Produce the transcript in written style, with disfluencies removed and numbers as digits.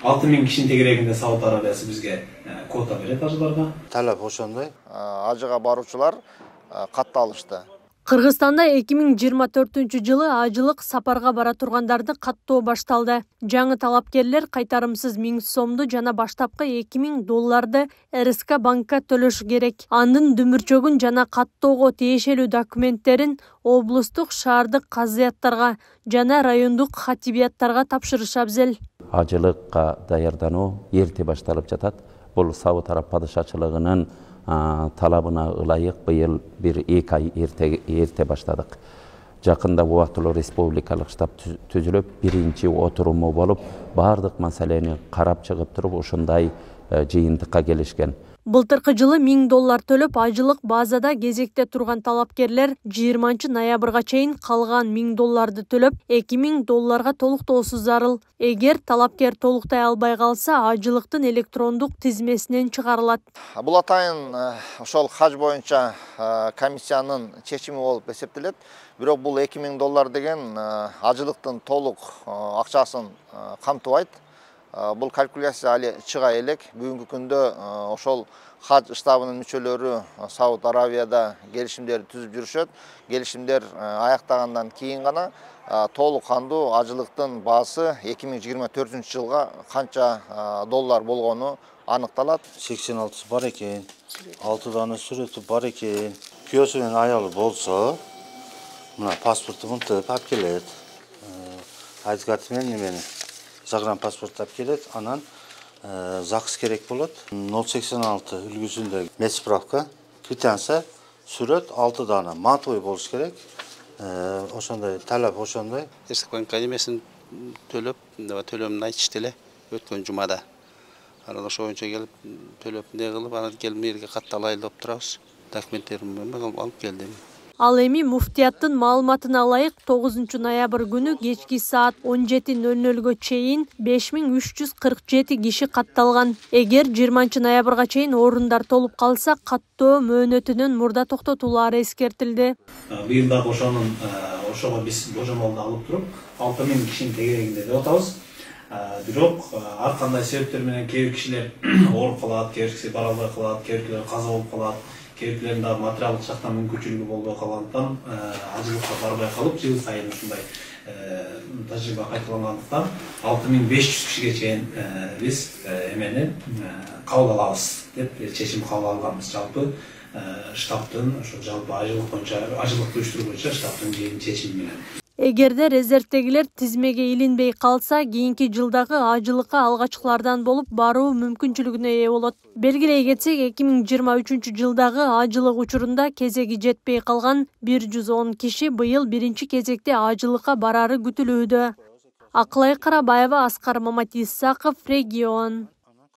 6000 кишинин тегерегинде Сауд Арабиясы бизге квота берет ажыларга. Талап ошондой. Ажыга баруучулар катталышты. Кыргызстанда 2024 ажылык сапарга бара тургандарды каттоо башталды. Жаңы талапкерлер кайтарымсыз 1000 сомду жана баштапкы $2000 РСК банкка төлөшү керек. Анын дүмүрчөгүн жана каттоого тиешелүү документтерин облустук, шаардык казыяттарга жана райондук хатибияттарга тапшырыш абзел. Ажылыкка даярдануу эрте башталып жатат. Бул Сауд Араб падышачылыгынын талабына ылайык быйыл 1-2 ай эрте баштадык. Жакында убактылуу республикалык штаб түзүлүп, биринчи отуруму болуп, бардык маселени карап чыгып туруп, ушундай жыйынтыкка келишкен. Былтыркы жылы $1000 төлөп, ажылык базада кезекте турган талапкерлер 20 ноябрга чейин калган $1000 төлөп, $2000 толуктоосу зарыл. Эгер талапкер толуктай албай калса, ажылыктын электрондук тизмесинен чыгарылат. Бул атайын ошол хаж боюнча комиссиянын чечими болуп эсептелет. Бирок бул $2000 деген ажылыктын толук акчасын камтыбайт. Бұл калькуляция али чыга элек. Бүгүнкү күндө ошол хаж штабынын мүчөлөрү Сауд Арабияда келишимдерди түзүп жүрүшөт. Келишимдер аяктагандан кийин гана толук кандуу ажылыктын баасы 2024 жылга канча доллар болгону аныкталат. 86 бар экен, 6 дана сүрөтү бар экен. Күйөөсү менен аялы болсо, мына паспортун тыгып алып келет. Айткат менен немени загран паспорт алып келет, анан ЗАГС керек болот. 086 үлгүсүндө медсправка, квитанция, сүрөт 6 дана, матовый болуш керек. Ошондой талап ошондой. РСК кадемиясын төлөп, төлөмүн айтышты эле өткөн жумада. Анан ошо боюнча келип төлөп не кылып, анан келип мэрге катталайлы деп турабыз. Документтеримди алып келдим. Ал эми муфтияттын маалыматына ылайык 9 ноябрь күнү кечки саат 17:00 чейин 5347 киши катталган. Эгер 20 ноябрга чейин орундар толуп калса, каттоо мөөнөтүнүн мурда токтотулары эскертилди. Быйыл дагы ошого биз божомолду алып туруп, 6000 кишинин тегерегинде деп атабыз. Бирок ар кандай себептер менен кээ бир кишилер ооруп калат, кээ бир киши бара албай калат, кээ биркилер каза болуп калат. Кейпілерінде материалдық жақтан мүмкіншілігі болбой қалғандықтан ажылыққа барбай қалып, жыл сайын ушундай тажрыйба кайталангандыктан 6500 кишиге чейин биз эмени кабыл алабыз деп чечим кабыл алганбыз. Жалпы штабтын ошо жалпы ажылык боюнча, ажылыкты уюштуруу боюнча штабтын чечими менен. Эгерде резервдегилер тизмеге илинбей калса, кийинки жылдагы ажылыкка алгачкылардан болуп баруу мүмкүнчүлүгүнө ээ болот. Белгилей кетсек, 2023 жылдагы ажылык учурунда кезеги жетпей калган 110 киши быйыл биринчи кезекте ажылыкка барары күтүлүүдө. Акылай Карабаева, Аскар Маматисаков, Регион.